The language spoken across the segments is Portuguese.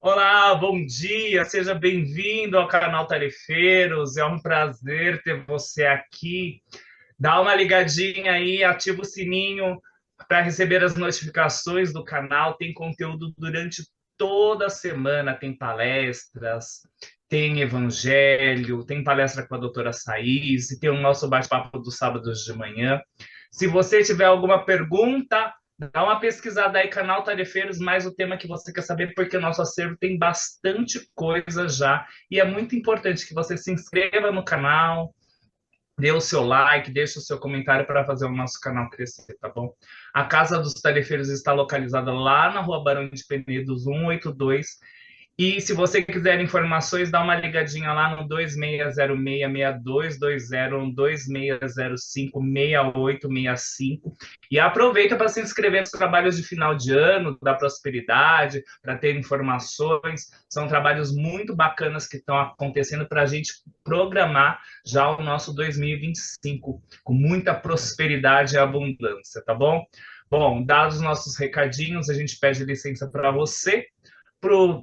Olá, bom dia, seja bem-vindo ao canal Tarefeiros. É um prazer ter você aqui. Dá uma ligadinha aí, ativa o sininho para receber as notificações do canal. Tem conteúdo durante toda a semana, tem palestras, tem evangelho, tem palestra com a doutora Saís, e tem o nosso bate-papo dos sábados de manhã. Se você tiver alguma pergunta, dá uma pesquisada aí, canal Tarefeiros, mais o tema que você quer saber, porque o nosso acervo tem bastante coisa já. E é muito importante que você se inscreva no canal, dê o seu like, deixe o seu comentário para fazer o nosso canal crescer, tá bom? A Casa dos Tarefeiros está localizada lá na Rua Barão de Penedos, 182. E se você quiser informações, dá uma ligadinha lá no 2606-6220, 2605-6865. E aproveita para se inscrever nos trabalhos de final de ano, da prosperidade, para ter informações. São trabalhos muito bacanas que estão acontecendo para a gente programar já o nosso 2025, com muita prosperidade e abundância, tá bom? Bom, dados os nossos recadinhos, a gente pede licença para você, para o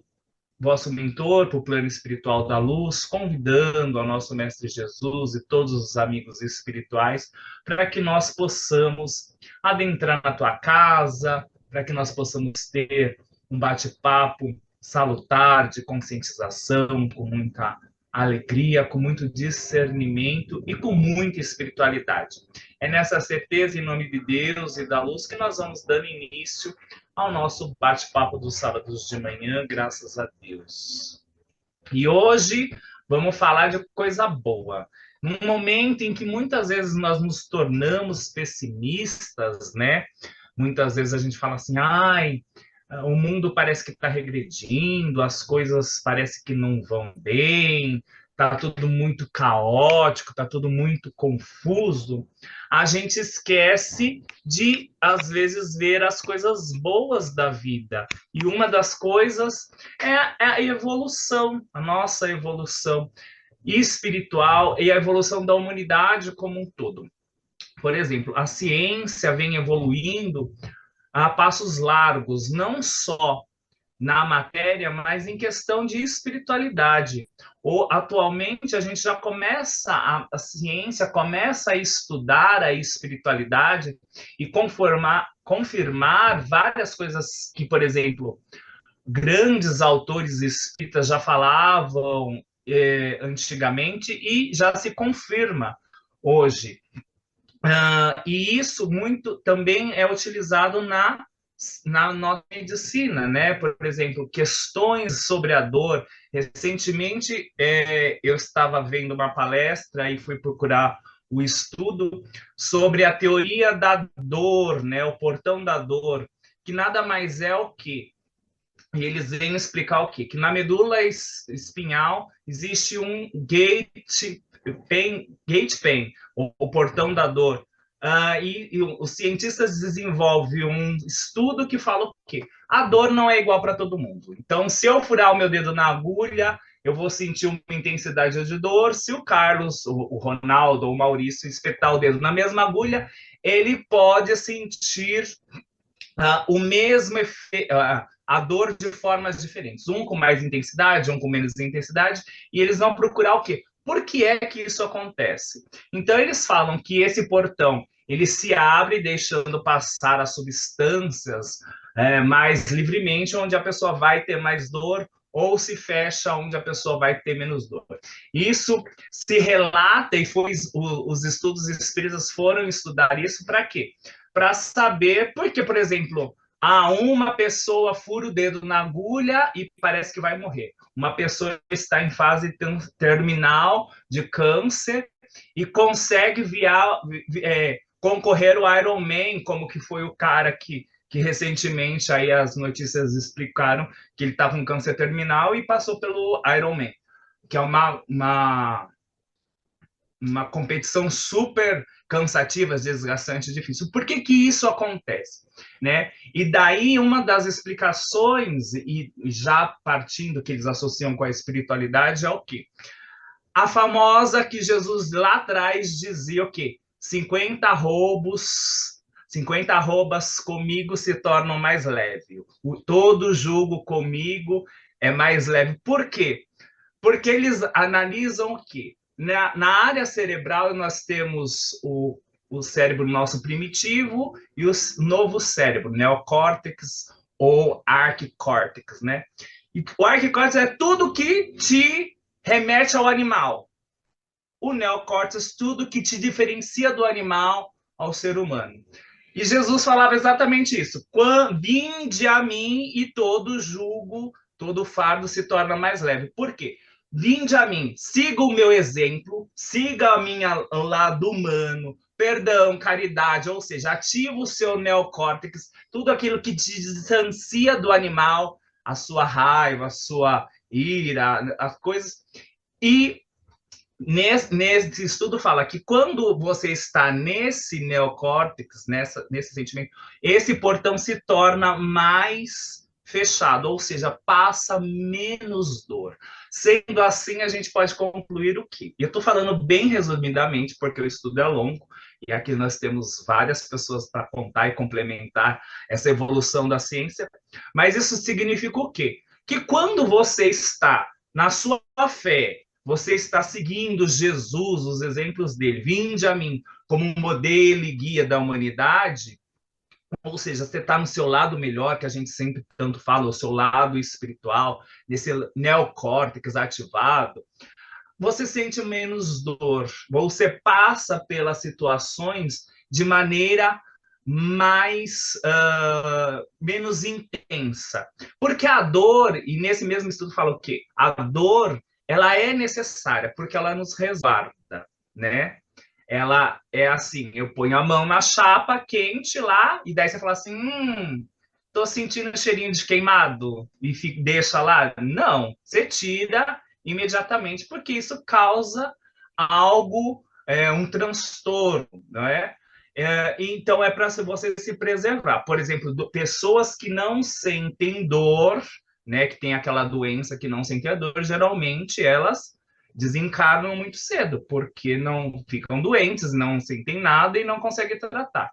vosso mentor para o plano espiritual da luz, convidando ao nosso Mestre Jesus e todos os amigos espirituais para que nós possamos adentrar na tua casa, para que nós possamos ter um bate-papo salutar de conscientização, com muita alegria, com muito discernimento e com muita espiritualidade. É nessa certeza, em nome de Deus e da luz, que nós vamos dando início ao nosso bate-papo dos sábados de manhã, graças a Deus. E hoje vamos falar de coisa boa. Num momento em que muitas vezes nós nos tornamos pessimistas, né? Muitas vezes a gente fala assim, ai, o mundo parece que está regredindo, as coisas parece que não vão bem, está tudo muito caótico, está tudo muito confuso. A gente esquece de, às vezes, ver as coisas boas da vida. E uma das coisas é a evolução, a nossa evolução espiritual e a evolução da humanidade como um todo. Por exemplo, a ciência vem evoluindo a passos largos, não só na matéria, mas em questão de espiritualidade. Ou, atualmente, a gente já começa, a ciência começa a estudar a espiritualidade e confirmar várias coisas que, por exemplo, grandes autores espíritas já falavam antigamente e já se confirma hoje. E isso muito também é utilizado na nossa medicina, né? Por exemplo, questões sobre a dor. Recentemente, eu estava vendo uma palestra e fui procurar o estudo sobre a teoria da dor, né? O portão da dor, que nada mais é o que e eles vêm explicar o quê? Que na medula espinhal existe um gate pain, o portão da dor. E os cientistas desenvolvem um estudo que fala o quê? A dor não é igual para todo mundo. Então, se eu furar o meu dedo na agulha, eu vou sentir uma intensidade de dor. Se o Carlos, o Ronaldo ou o Maurício espetar o dedo na mesma agulha, ele pode sentir o mesmo efeito, a dor de formas diferentes, um com mais intensidade, um com menos intensidade, e eles vão procurar o quê? Por que é que isso acontece? Então, eles falam que esse portão ele se abre deixando passar as substâncias mais livremente, onde a pessoa vai ter mais dor, ou se fecha onde a pessoa vai ter menos dor. Isso se relata, e os estudos espíritas foram estudar isso para quê? Para saber, porque, por exemplo, uma pessoa fura o dedo na agulha e parece que vai morrer. Uma pessoa está em fase terminal de câncer e consegue concorrer ao Ironman, como que foi o cara que recentemente aí as notícias explicaram que ele estava com câncer terminal e passou pelo Ironman, que é uma competição super cansativa, desgastante, difícil. Por que que isso acontece? Né? E daí uma das explicações, e já partindo que eles associam com a espiritualidade, é o quê? A famosa que Jesus lá atrás dizia o quê? 50 roubos, 50 arrobas comigo se tornam mais leve. Todo jugo comigo é mais leve. Por quê? Porque eles analisam o quê? Na área cerebral, nós temos o cérebro nosso primitivo e o novo cérebro, neocórtex ou arquicórtex, né? E o arquicórtex é tudo que te remete ao animal. O neocórtex, tudo que te diferencia do animal ao ser humano. E Jesus falava exatamente isso. Vinde a mim e todo jugo, todo fardo se torna mais leve. Por quê? Vinde a mim, siga o meu exemplo, siga o lado humano, perdão, caridade, ou seja, ativa o seu neocórtex, tudo aquilo que te distancia do animal, a sua raiva, a sua ira, as coisas. E nesse estudo fala que quando você está nesse neocórtex, nesse sentimento, esse portão se torna mais fechado, ou seja, passa menos dor. Sendo assim, a gente pode concluir o quê? Eu estou falando bem resumidamente, porque o estudo é longo, e aqui nós temos várias pessoas para contar e complementar essa evolução da ciência, mas isso significa o quê? Que quando você está na sua fé, você está seguindo Jesus, os exemplos dele, vinde a mim como um modelo e guia da humanidade, ou seja, você está no seu lado melhor, que a gente sempre tanto fala, o seu lado espiritual, nesse neocórtex ativado, você sente menos dor, você passa pelas situações de maneira menos intensa. Porque a dor, e nesse mesmo estudo fala o quê? A dor, ela é necessária, porque ela nos resguarda, né? Ela é assim, eu ponho a mão na chapa quente lá, e daí você fala assim, tô sentindo um cheirinho de queimado, e deixa lá. Não, você tira imediatamente, porque isso causa algo, um transtorno, não é? Então, é para você se preservar. Por exemplo, pessoas que não sentem dor, né, que tem aquela doença que não sentem a dor, geralmente elas desencarnam muito cedo, porque não ficam doentes, não sentem nada e não conseguem tratar.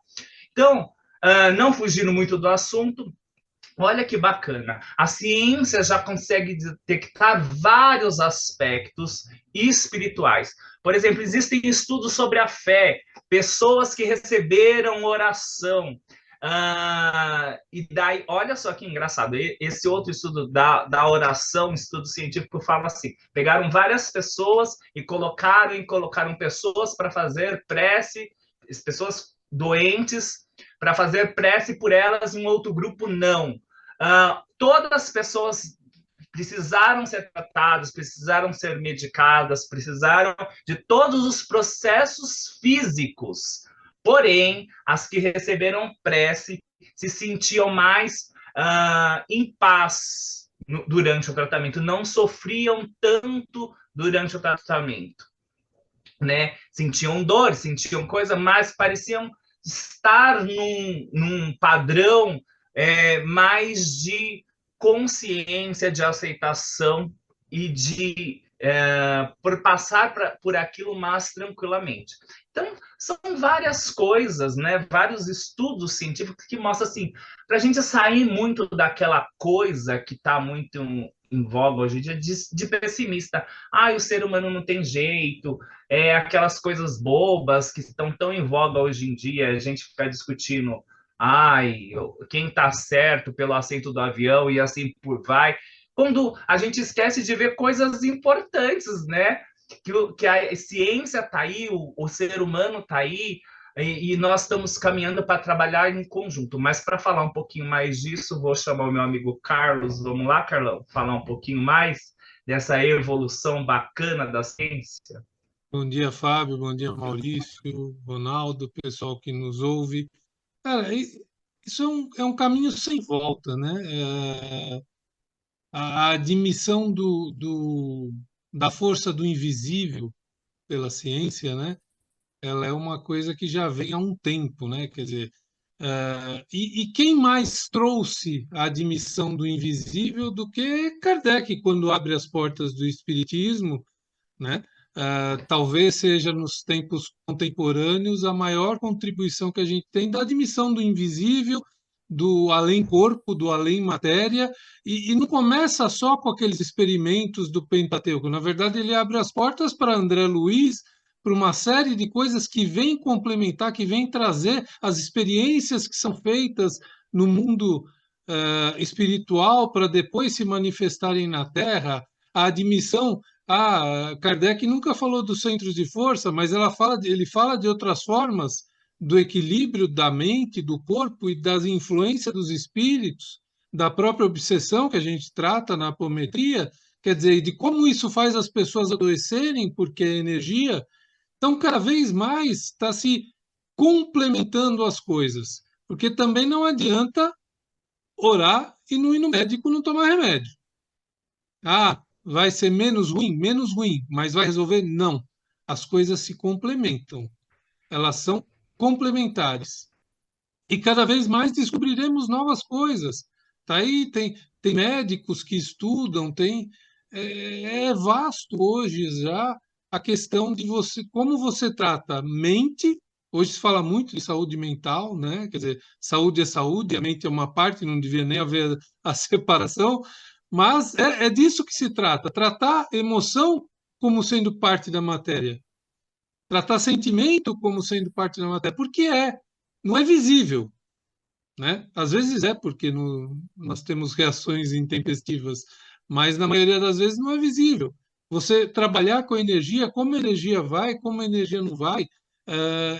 Então, não fugindo muito do assunto, olha que bacana. A ciência já consegue detectar vários aspectos espirituais. Por exemplo, existem estudos sobre a fé, pessoas que receberam oração. E daí, olha só que engraçado, esse outro estudo da oração, estudo científico, fala assim: pegaram várias pessoas e colocaram pessoas para fazer prece, pessoas doentes, para fazer prece por elas, um outro grupo não. Todas as pessoas precisaram ser tratadas, precisaram ser medicadas, precisaram de todos os processos físicos. Porém, as que receberam prece se sentiam mais em paz durante o tratamento, não sofriam tanto durante o tratamento, né? Sentiam dor, sentiam coisa, mas pareciam estar num padrão mais de consciência, de aceitação e por passar por aquilo mais tranquilamente. Então, são várias coisas, né? Vários estudos científicos que mostram assim, para a gente sair muito daquela coisa que está muito em voga hoje em dia, de pessimista. O ser humano não tem jeito, aquelas coisas bobas que estão tão em voga hoje em dia, a gente fica discutindo quem está certo pelo assento do avião e assim por vai, quando a gente esquece de ver coisas importantes, né? Que a ciência está aí, o ser humano está aí, e nós estamos caminhando para trabalhar em conjunto. Mas para falar um pouquinho mais disso, vou chamar o meu amigo Carlos. Vamos lá, Carlão, falar um pouquinho mais dessa evolução bacana da ciência. Bom dia, Fábio. Bom dia, Maurício, Ronaldo, pessoal que nos ouve. Cara, isso é um caminho sem volta, né? A admissão da força do invisível pela ciência, né? Ela é uma coisa que já vem há um tempo, né? Quer dizer, e quem mais trouxe a admissão do invisível do que Kardec, quando abre as portas do Espiritismo, né? Talvez seja nos tempos contemporâneos a maior contribuição que a gente tem da admissão do invisível, do além-corpo, do além-matéria, e não começa só com aqueles experimentos do Pentateuco. Na verdade, ele abre as portas para André Luiz, para uma série de coisas que vêm complementar, que vêm trazer as experiências que são feitas no mundo espiritual para depois se manifestarem na Terra, a admissão. Kardec nunca falou dos centros de força, mas ele fala de outras formas do equilíbrio da mente, do corpo e das influências dos espíritos, da própria obsessão que a gente trata na apometria, quer dizer, de como isso faz as pessoas adoecerem, porque é energia. Então, cada vez mais está se complementando as coisas, porque também não adianta orar e não ir no médico não tomar remédio. Vai ser menos ruim, mas vai resolver? Não. As coisas se complementam, elas são complementares. E cada vez mais descobriremos novas coisas. Tá aí, tem médicos que estudam, é vasto hoje já a questão de como você trata mente. Hoje se fala muito de saúde mental, né? Quer dizer, saúde é saúde, a mente é uma parte, não devia nem haver a separação, mas é disso que se trata, tratar emoção como sendo parte da matéria, tratar sentimento como sendo parte da matéria, porque não é visível, né? Às vezes porque nós temos reações intempestivas, mas na maioria das vezes não é visível. Você trabalhar com a energia, como a energia vai, como a energia não vai,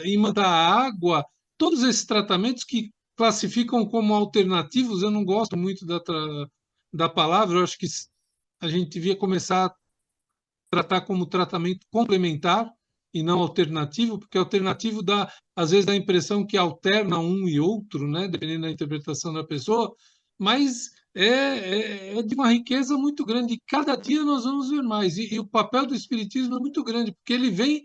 imã da água, todos esses tratamentos que classificam como alternativos, eu não gosto muito da palavra, eu acho que a gente devia começar a tratar como tratamento complementar e não alternativo, porque alternativo às vezes dá a impressão que alterna um e outro, né, dependendo da interpretação da pessoa, mas é de uma riqueza muito grande. E cada dia nós vamos ver mais. E o papel do Espiritismo é muito grande, porque ele vem,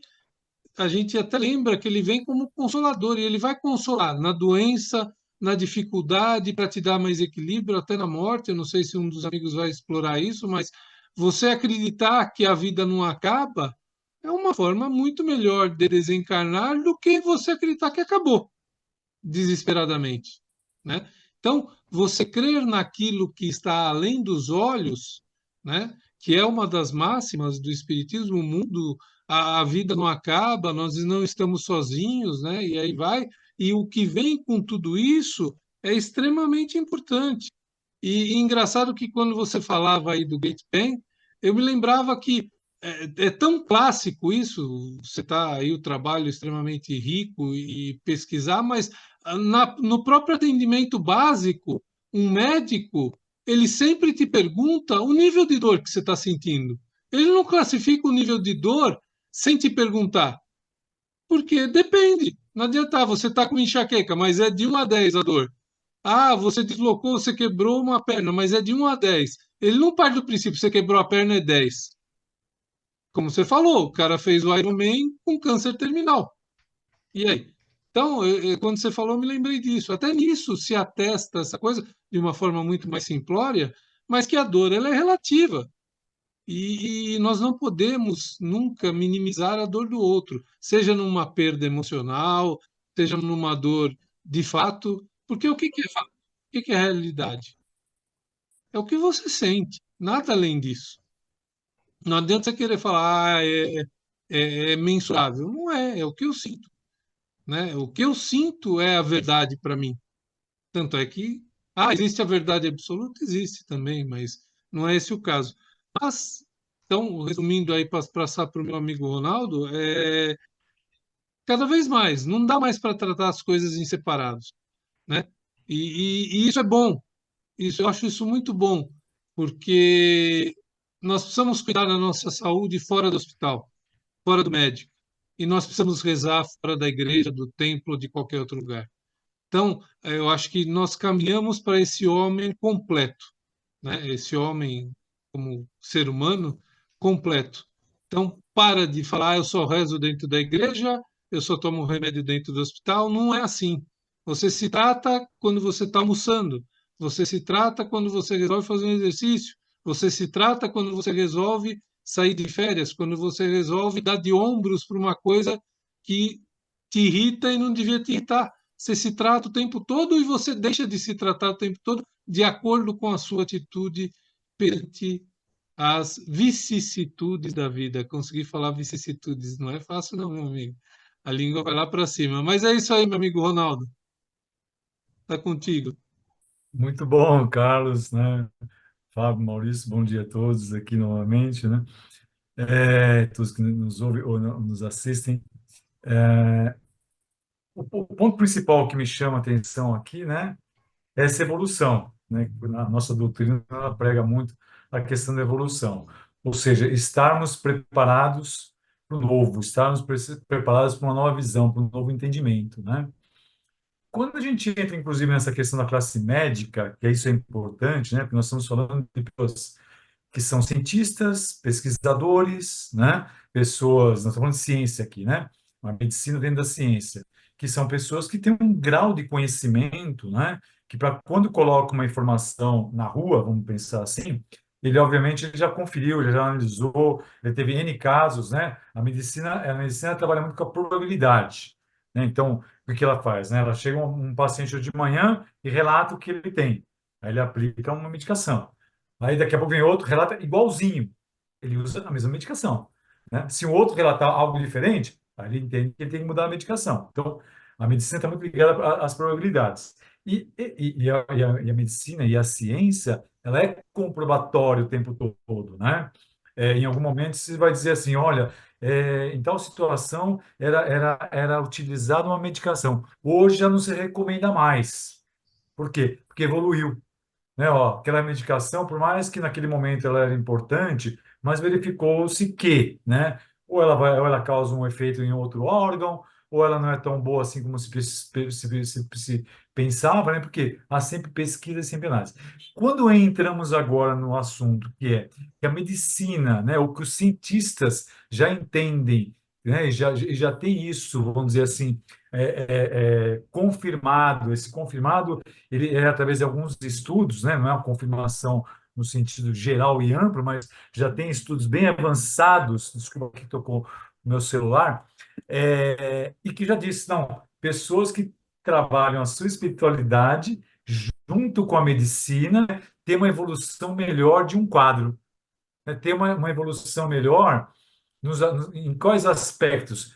a gente até lembra que ele vem como consolador, e ele vai consolar na doença, na dificuldade, para te dar mais equilíbrio, até na morte. Eu não sei se um dos amigos vai explorar isso, mas você acreditar que a vida não acaba é uma forma muito melhor de desencarnar do que você acreditar que acabou desesperadamente, né? Então, você crer naquilo que está além dos olhos, né? Que é uma das máximas do Espiritismo, o mundo, a vida não acaba, nós não estamos sozinhos, né? E aí vai. E o que vem com tudo isso é extremamente importante. E engraçado que quando você falava aí do Gate Pen, eu me lembrava que é tão clássico isso, você está aí o trabalho extremamente rico e pesquisar, mas no próprio atendimento básico, um médico, ele sempre te pergunta o nível de dor que você está sentindo. Ele não classifica o nível de dor sem te perguntar, porque depende. Não adianta, você está com enxaqueca, mas é de 1 a 10 a dor. Você deslocou, você quebrou uma perna, mas é de 1 a 10. Ele não parte do princípio, você quebrou a perna é 10. Como você falou, o cara fez o Ironman com câncer terminal. E aí? Então, quando você falou, eu me lembrei disso. Até nisso se atesta essa coisa de uma forma muito mais simplória, mas que a dor ela é relativa. E nós não podemos nunca minimizar a dor do outro, seja numa perda emocional, seja numa dor de fato, porque o que que é fato? O que que é realidade? É o que você sente, nada além disso. Não adianta você querer falar, é mensurável. Não é o que eu sinto, né? O que eu sinto é a verdade para mim. Tanto é que, existe a verdade absoluta? Existe também, mas não é esse o caso. Mas, então, resumindo aí para passar para o meu amigo Ronaldo, cada vez mais, não dá mais para tratar as coisas em separados, né? E isso é bom, eu acho isso muito bom, porque nós precisamos cuidar da nossa saúde fora do hospital, fora do médico, e nós precisamos rezar fora da igreja, do templo, de qualquer outro lugar. Então, eu acho que nós caminhamos para esse homem completo, né? Esse homem como ser humano completo. Então, para de falar, eu só rezo dentro da igreja, eu só tomo remédio dentro do hospital. Não é assim. Você se trata quando você está almoçando, você se trata quando você resolve fazer um exercício, você se trata quando você resolve sair de férias, quando você resolve dar de ombros para uma coisa que te irrita e não devia te irritar. você se trata o tempo todo e você deixa de se tratar o tempo todo de acordo com a sua atitude perante as vicissitudes da vida. Conseguir falar vicissitudes não é fácil, não, meu amigo. A língua vai lá para cima. Mas é isso aí, meu amigo Ronaldo. Tá contigo. Muito bom, Carlos, né? Fábio, Maurício, bom dia a todos aqui novamente, né? Todos que nos ouvem ou nos assistem. O ponto principal que me chama a atenção aqui, né, é essa evolução, né? A nossa doutrina ela prega muito a questão da evolução, ou seja, estarmos preparados para o novo, estarmos preparados para uma nova visão, para um novo entendimento, né? Quando a gente entra, inclusive, nessa questão da classe médica, que isso é importante, né? Porque nós estamos falando de pessoas que são cientistas, pesquisadores, né? Pessoas, nós estamos falando de ciência aqui, né? Uma medicina dentro da ciência, que são pessoas que têm um grau de conhecimento, né? Que para quando coloca uma informação na rua, vamos pensar assim, ele obviamente ele já conferiu, ele já analisou, ele teve N casos, né? A medicina trabalha muito com a probabilidade, né? Então, o que ela faz, né? Ela chega um paciente de manhã e relata o que ele tem. Aí ele aplica uma medicação. Aí daqui a pouco vem outro, relata igualzinho. Ele usa a mesma medicação, né? Se o outro relatar algo diferente, aí ele entende que ele tem que mudar a medicação. Então, a medicina está muito ligada às probabilidades. E a medicina e a ciência, ela é comprobatório o tempo todo, né? Em algum momento você vai dizer assim, olha, em tal situação era utilizada uma medicação. Hoje já não se recomenda mais. Por quê? Porque evoluiu, né? Ó, aquela medicação, por mais que naquele momento ela era importante, mas verificou-se que, né? Ou ela causa um efeito em outro órgão, ou ela não é tão boa assim como se pensava, né? Porque há sempre pesquisa e sempre análise. Quando entramos agora no assunto que é que a medicina, né? O que os cientistas já entendem, né? E já tem isso, vamos dizer assim, confirmado. Esse confirmado ele é através de alguns estudos, né? Não é uma confirmação no sentido geral e amplo, mas já tem estudos bem avançados, desculpa que tocou no meu celular, e que já disse, não, pessoas que trabalham a sua espiritualidade junto com a medicina têm uma evolução melhor de um quadro, né? Ter uma evolução melhor em quais aspectos?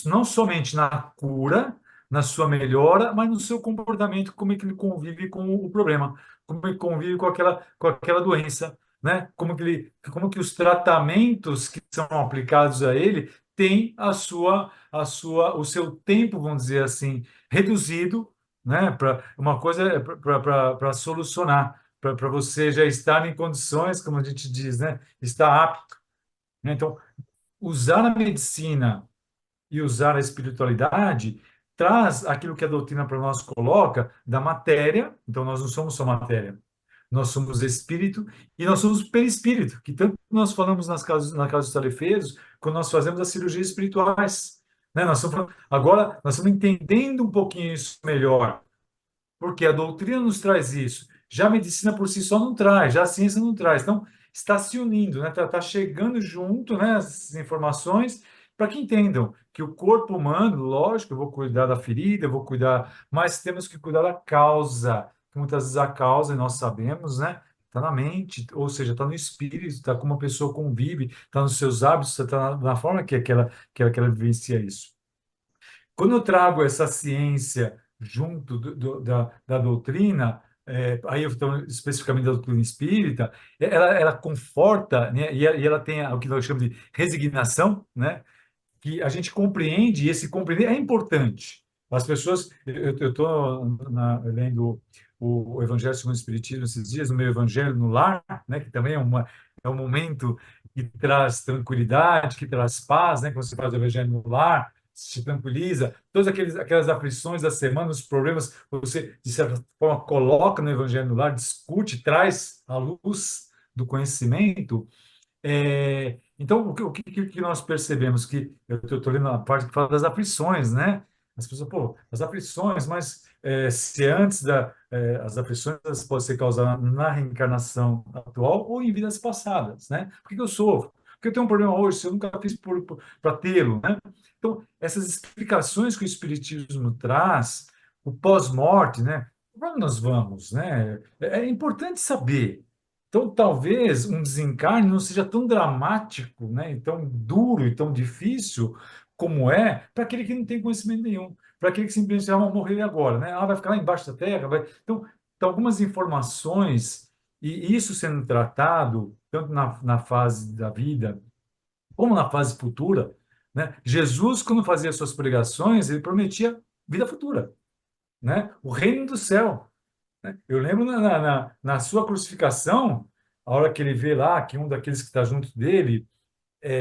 Não somente na cura, na sua melhora, mas no seu comportamento, como é que ele convive com o problema, como ele convive com aquela doença, né? Como que os tratamentos que são aplicados a ele têm o seu tempo, vamos dizer assim, reduzido, né? Para uma coisa para solucionar, para você já estar em condições, como a gente diz, né? Estar apto, né? Então, usar a medicina e usar a espiritualidade traz aquilo que a doutrina para nós coloca da matéria. Então, nós não somos só matéria, nós somos espírito e nós somos perispírito, que tanto nós falamos na casa dos tarefeiros, quando nós fazemos as cirurgias espirituais. Né? Agora, nós estamos entendendo um pouquinho isso melhor, porque a doutrina nos traz isso. Já a medicina por si só não traz, já a ciência não traz. Então, está se unindo, né? Está chegando junto, né, essas informações para que entendam que o corpo humano, lógico, eu vou cuidar da ferida, eu vou cuidar, mas temos que cuidar da causa. Que muitas vezes a causa, e nós sabemos, né? Está na mente, ou seja, está no espírito, está como a pessoa convive, está nos seus hábitos, está na forma que ela vivencia isso. Quando eu trago essa ciência junto da doutrina, aí eu estou especificamente da doutrina espírita, ela conforta, né, e ela tem o que nós chamamos de resignação, né, que a gente compreende, e esse compreender é importante. As pessoas, eu estou lendo o Evangelho segundo o Espiritismo esses dias, no meu Evangelho no Lar, né, que também é um momento que traz tranquilidade, que traz paz, né, quando você faz o Evangelho no Lar, se tranquiliza, todas aquelas aflições da semana, os problemas, você, de certa forma, coloca no Evangelho no Lar, discute, traz à luz do conhecimento. Então, o que nós percebemos? Que eu estou lendo a parte que fala das aflições, né? As pessoas, pô, as aflições, mas se antes as aflições elas podem ser causadas na reencarnação atual ou em vidas passadas, né? Por que eu sofro? Porque eu tenho um problema hoje, se eu nunca fiz para tê-lo, né? Então, essas explicações que o Espiritismo traz o pós-morte, né? Para onde nós vamos, né? É importante saber. Então, talvez um desencarne não seja tão dramático, né? E tão duro e tão difícil como é para aquele que não tem conhecimento nenhum, para aquele que simplesmente vai morrer agora, né? Vai ficar lá embaixo da terra, vai. Então, algumas informações e isso sendo tratado tanto na fase da vida como na fase futura, né? Jesus, quando fazia suas pregações, ele prometia vida futura, né? O reino do céu, né? Eu lembro na sua crucificação, a hora que ele vê lá que um daqueles que está junto dele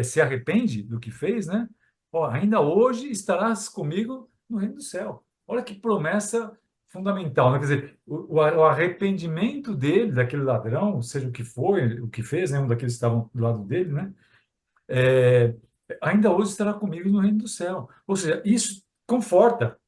se arrepende do que fez, né? Ó, ainda hoje estarás comigo no reino do céu. Olha que promessa fundamental, né? Quer dizer, o arrependimento dele, daquele ladrão, seja o que foi, o que fez, né? Um daqueles que estavam do lado dele, né? é, Ainda hoje estará comigo no reino do céu. Ou seja, isso conforta,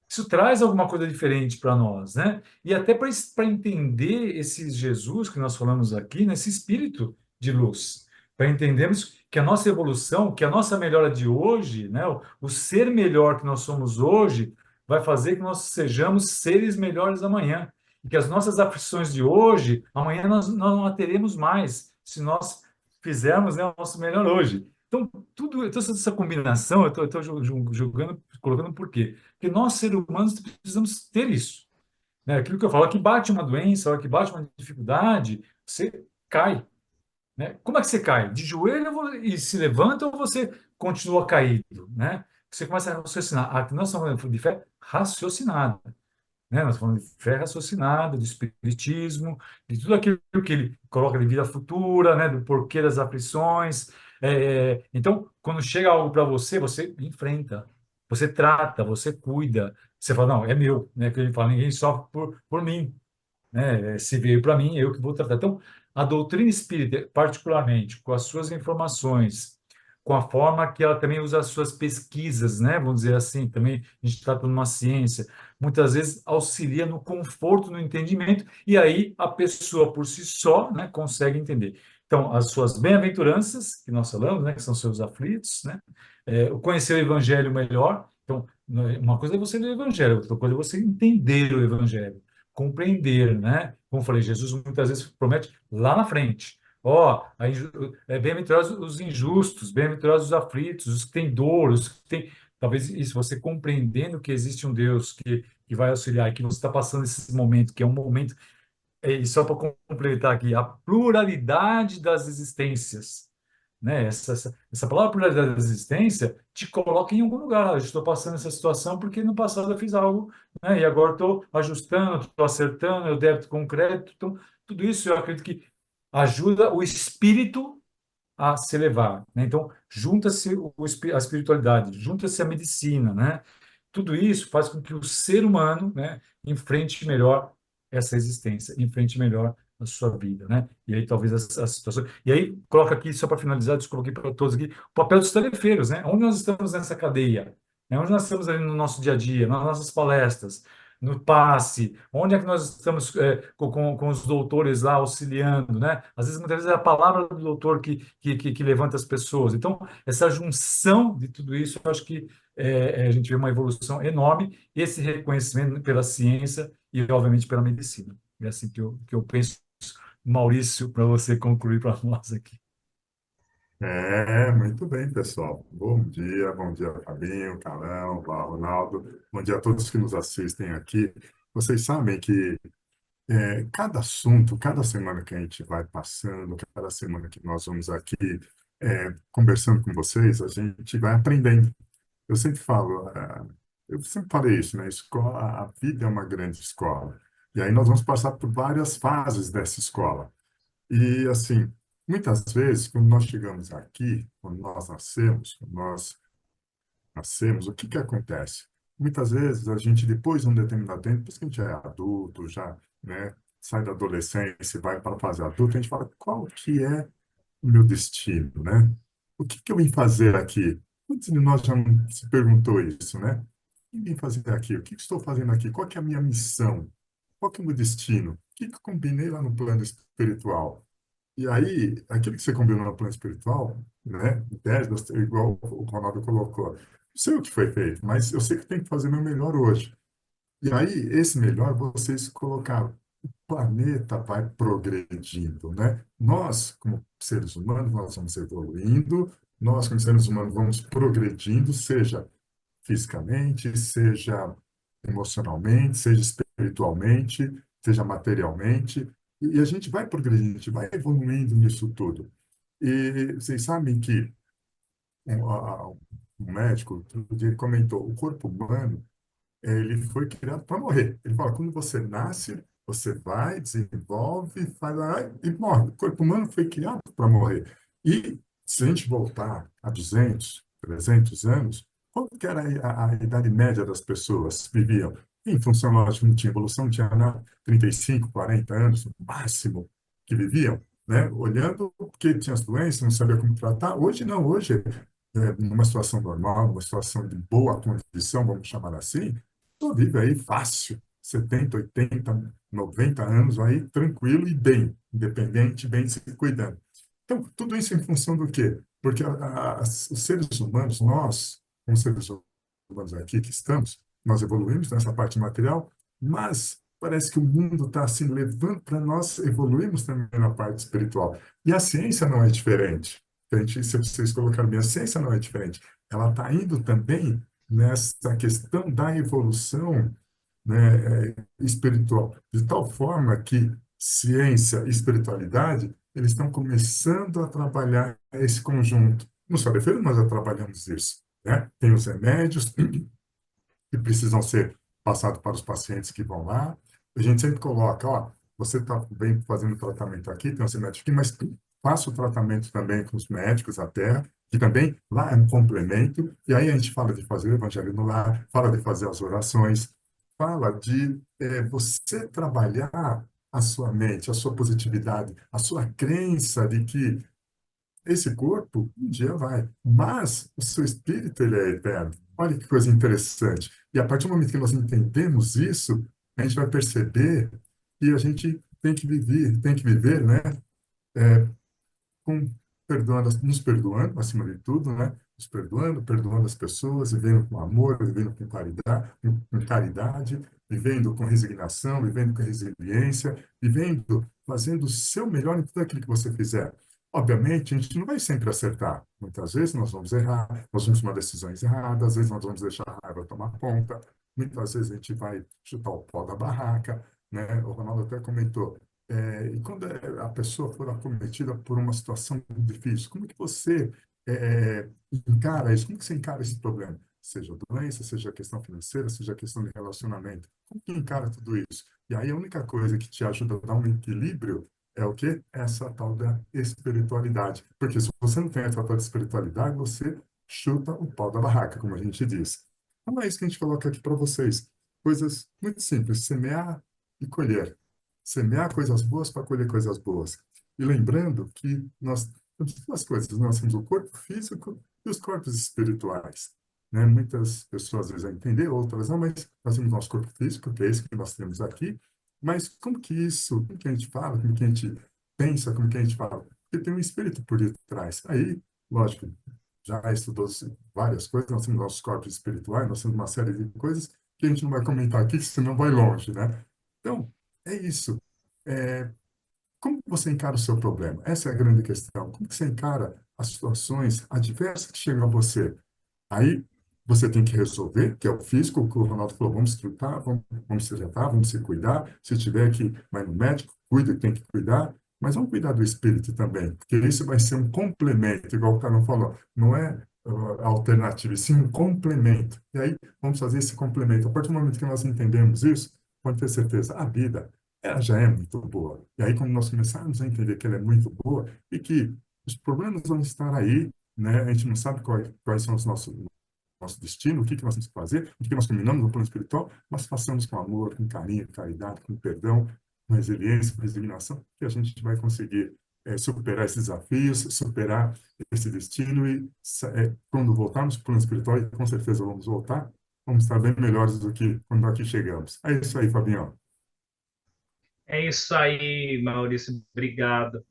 isso traz alguma coisa diferente para nós, né? E até para entender esse Jesus que nós falamos aqui, nesse espírito de luz, para entendermos que a nossa evolução, que a nossa melhora de hoje, né, o ser melhor que nós somos hoje, vai fazer que nós sejamos seres melhores amanhã. E que as nossas aflições de hoje, amanhã nós não a teremos mais, se nós fizermos, né, o nosso melhor hoje. Então, toda essa combinação, eu estou julgando, colocando por quê? Porque nós, seres humanos, precisamos ter isso, né? Aquilo que eu falo, que bate uma doença, a hora que bate uma dificuldade, você cai, né? Como é que você cai? De joelho e se levanta ou você continua caído, né? Você começa a raciocinar. Nós estamos falando de fé raciocinada, né? Nós falamos de fé raciocinada, do espiritismo, de tudo aquilo que ele coloca de vida futura, né? Do porquê das aflições. Então, quando chega algo para você, você enfrenta, você trata, você cuida. Você fala, não, é meu, né? Que ele fala, ninguém sofre por mim, né? Se veio para mim, eu que vou tratar. Então, a doutrina espírita, particularmente, com as suas informações, com a forma que ela também usa as suas pesquisas, né? Vamos dizer assim, também a gente trata numa ciência, muitas vezes auxilia no conforto, no entendimento, e aí a pessoa por si só, né, consegue entender. Então, as suas bem-aventuranças, que nós falamos, né, que são seus aflitos, né? O conhecer o evangelho melhor. Então, uma coisa é você ler o evangelho, outra coisa é você entender o evangelho, compreender, né? Como eu falei, Jesus muitas vezes promete lá na frente. Ó, bem-aventurados os injustos, bem-aventurados os aflitos, os que têm dor, os que têm. Talvez isso, você compreendendo que existe um Deus que vai auxiliar, e que você está passando esse momento, que é um momento. E só para completar aqui, a pluralidade das existências, né? Essa palavra pluralidade da existência te coloca em algum lugar. Eu estou passando essa situação porque no passado eu fiz algo, né? E agora estou ajustando, estou acertando, eu débito com crédito. Então, tudo isso eu acredito que ajuda o espírito a se elevar, né? Então, junta-se a espiritualidade, junta-se a medicina, né? Tudo isso faz com que o ser humano, né, enfrente melhor essa existência, enfrente melhor a sua vida, né? E aí talvez as situações. E aí coloca aqui só para finalizar, eu coloquei para todos aqui, o papel dos tarefeiros, né? Onde nós estamos nessa cadeia? Né? Onde nós estamos ali no nosso dia a dia, nas nossas palestras, no passe, onde é que nós estamos com os doutores lá auxiliando, né? Às vezes, muitas vezes, é a palavra do doutor que levanta as pessoas. Então, essa junção de tudo isso, eu acho que a gente vê uma evolução enorme, esse reconhecimento pela ciência e, obviamente, pela medicina. É assim que eu penso. Maurício, para você concluir para nós aqui. Muito bem, pessoal. Bom dia, Fabinho, Carlão, Ronaldo. Bom dia a todos que nos assistem aqui. Vocês sabem que cada assunto, cada semana que a gente vai passando, cada semana que nós vamos aqui conversando com vocês, a gente vai aprendendo. Eu sempre falo, eu sempre falei isso, né? A vida é uma grande escola. E aí nós vamos passar por várias fases dessa escola. E, assim, muitas vezes, quando nós chegamos aqui, quando nós nascemos, o que que acontece? Muitas vezes, a gente, depois de um determinado tempo, depois que a gente é adulto, já, né, sai da adolescência e vai para a fase adulta, a gente fala, qual que é o meu destino, né? O que que eu vim fazer aqui? Muitos de nós já se perguntou isso, né? O que eu vim fazer aqui? O que que estou fazendo aqui? Qual que é a minha missão? Qual que é o meu destino? O que que eu combinei lá no plano espiritual? E aí, aquilo que você combinou no plano espiritual, né? Igual o Ronaldo colocou, não sei o que foi feito, mas eu sei que eu tenho que fazer meu melhor hoje. E aí, esse melhor, vocês colocaram, o planeta vai progredindo, né? Nós, como seres humanos, nós vamos evoluindo, nós, como seres humanos, vamos progredindo, seja fisicamente, seja emocionalmente, seja espiritualmente, seja materialmente, e a gente vai progredindo, a gente vai evoluindo nisso tudo. E vocês sabem que um médico, outro dia, ele comentou, o corpo humano, ele foi criado para morrer. Ele fala, quando você nasce, você vai, desenvolve, faz e morre. O corpo humano foi criado para morrer. E se a gente voltar a 200, 300 anos, qual que era a idade média das pessoas que viviam? Em função, lógico, não tinha evolução, não tinha nada, 35, 40 anos, no máximo, que viviam, né? Olhando porque tinha as doenças, não sabia como tratar. Hoje não, hoje, numa situação normal, numa situação de boa condição, vamos chamar assim, só vive aí fácil, 70, 80, 90 anos aí, tranquilo e bem, independente, bem se cuidando. Então, tudo isso em função do quê? Porque os seres humanos, nós, como seres humanos aqui que estamos, nós evoluímos nessa parte material, mas parece que o mundo está assim levando para nós evoluirmos também na parte espiritual. E a ciência não é diferente. Gente, se vocês colocarem bem, a ciência não é diferente. Ela está indo também nessa questão da evolução, né, espiritual, de tal forma que ciência e espiritualidade eles estão começando a trabalhar esse conjunto. No Só Defesa nós já trabalhamos isso, né? Tem os remédios que precisam ser passados para os pacientes que vão lá. A gente sempre coloca, ó, você está bem fazendo tratamento aqui, tem um remédio aqui, mas faça o tratamento também com os médicos até, que também lá é um complemento. E aí a gente fala de fazer o evangelho no lar, fala de fazer as orações, fala de você trabalhar a sua mente, a sua positividade, a sua crença de que esse corpo um dia vai, mas o seu espírito ele é eterno. Olha que coisa interessante. E a partir do momento que nós entendemos isso, a gente vai perceber que a gente tem que viver, né? Com perdoando, nos perdoando, acima de tudo, né? Nos perdoando, perdoando as pessoas, vivendo com amor, vivendo com caridade, vivendo com resignação, vivendo com resiliência, vivendo, fazendo o seu melhor em tudo aquilo que você fizer. Obviamente, a gente não vai sempre acertar. Muitas vezes nós vamos errar, nós vamos tomar decisões erradas, às vezes nós vamos deixar a raiva tomar conta, muitas vezes a gente vai chutar o pau da barraca, né? O Ronaldo até comentou, e quando a pessoa for acometida por uma situação difícil, como que você encara isso? Como que você encara esse problema? Seja doença, seja questão financeira, seja questão de relacionamento. Como que encara tudo isso? E aí a única coisa que te ajuda a dar um equilíbrio é o quê? Essa tal da espiritualidade. Porque se você não tem essa tal de espiritualidade, você chuta o pau da barraca, como a gente diz. Então é isso que a gente coloca aqui para vocês. Coisas muito simples, semear e colher. Semear coisas boas para colher coisas boas. E lembrando que nós temos duas coisas, nós temos o corpo físico e os corpos espirituais. Né? Muitas pessoas às vezes vão entender, outras não, mas nós temos nosso corpo físico, que é esse que nós temos aqui, mas como que isso, como que a gente fala, como que a gente pensa, como que a gente fala? Porque tem um espírito por detrás. Aí, lógico, já estudou várias coisas, nós temos nossos corpos espirituais, nós temos uma série de coisas que a gente não vai comentar aqui, senão vai longe, né? Então, é isso. É, como você encara o seu problema? Essa é a grande questão. Como você encara as situações adversas que chegam a você? Aí você tem que resolver, que é o físico, o que o Ronaldo falou, vamos tratar, vamos se tratar, vamos se cuidar. Se tiver que vai no médico, cuida, tem que cuidar. Mas vamos cuidar do espírito também, porque isso vai ser um complemento, igual o Carlos falou. Não é alternativo, e sim um complemento. E aí vamos fazer esse complemento. A partir do momento que nós entendemos isso, pode ter certeza, a vida ela já é muito boa. E aí, quando nós começarmos a entender que ela é muito boa e que os problemas vão estar aí, né? A gente não sabe quais são os nosso destino, o que que nós temos que fazer, o que que nós combinamos no plano espiritual, mas façamos com amor, com carinho, com caridade, com perdão, com resiliência, com resignação, que a gente vai conseguir superar esses desafios, superar esse destino e quando voltarmos para o plano espiritual, e com certeza vamos voltar, vamos estar bem melhores do que quando aqui chegamos. É isso aí, Fabião. É isso aí, Maurício, obrigado.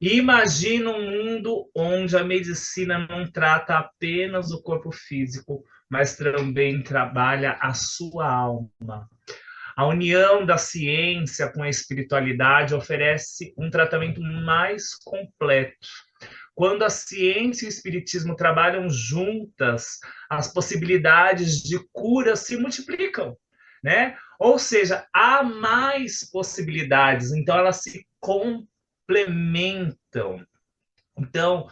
Imagina um mundo onde a medicina não trata apenas o corpo físico, mas também trabalha a sua alma. A união da ciência com a espiritualidade oferece um tratamento mais completo. Quando a ciência e o espiritismo trabalham juntas, as possibilidades de cura se multiplicam, né? Ou seja, há mais possibilidades, então elas se complementam. Então,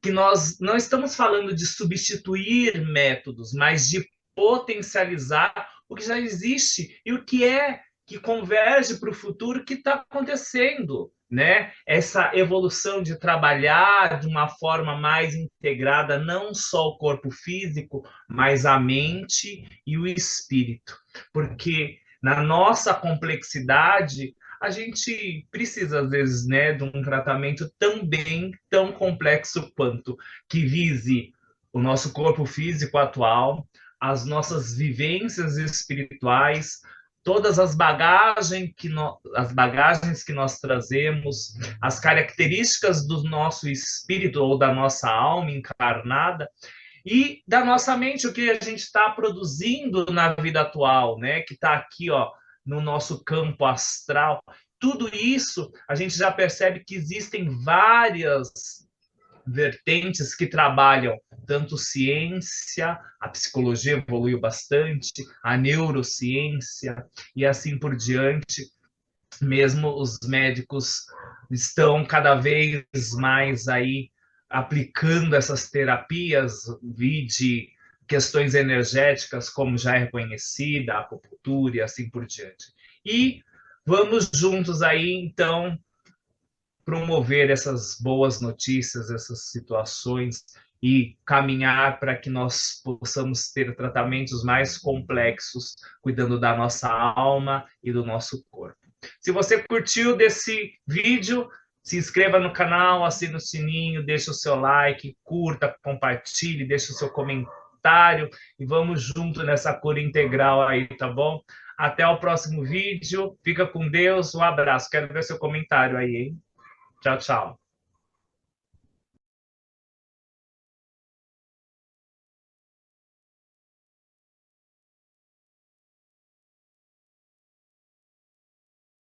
que nós não estamos falando de substituir métodos, mas de potencializar o que já existe e o que é que converge para o futuro que está acontecendo, né? Essa evolução de trabalhar de uma forma mais integrada, não só o corpo físico, mas a mente e o espírito, porque na nossa complexidade a gente precisa, às vezes, né, de um tratamento também tão complexo quanto, que vise o nosso corpo físico atual, as nossas vivências espirituais, todas as bagagens que nós trazemos, as características do nosso espírito ou da nossa alma encarnada, e da nossa mente, o que a gente está produzindo na vida atual, né? Que está aqui, ó, no nosso campo astral. Tudo isso a gente já percebe que existem várias vertentes que trabalham tanto ciência, a psicologia evoluiu bastante, a neurociência e assim por diante. Mesmo os médicos estão cada vez mais aí aplicando essas terapias, vide questões energéticas, como já é reconhecida, a acupuntura e assim por diante. E vamos juntos aí, então, promover essas boas notícias, essas situações e caminhar para que nós possamos ter tratamentos mais complexos, cuidando da nossa alma e do nosso corpo. Se você curtiu desse vídeo, se inscreva no canal, assine o sininho, deixe o seu like, curta, compartilhe, deixe o seu comentário e vamos junto nessa cura integral aí, tá bom? Até o próximo vídeo. Fica com Deus. Um abraço. Quero ver seu comentário aí, hein? Tchau, tchau.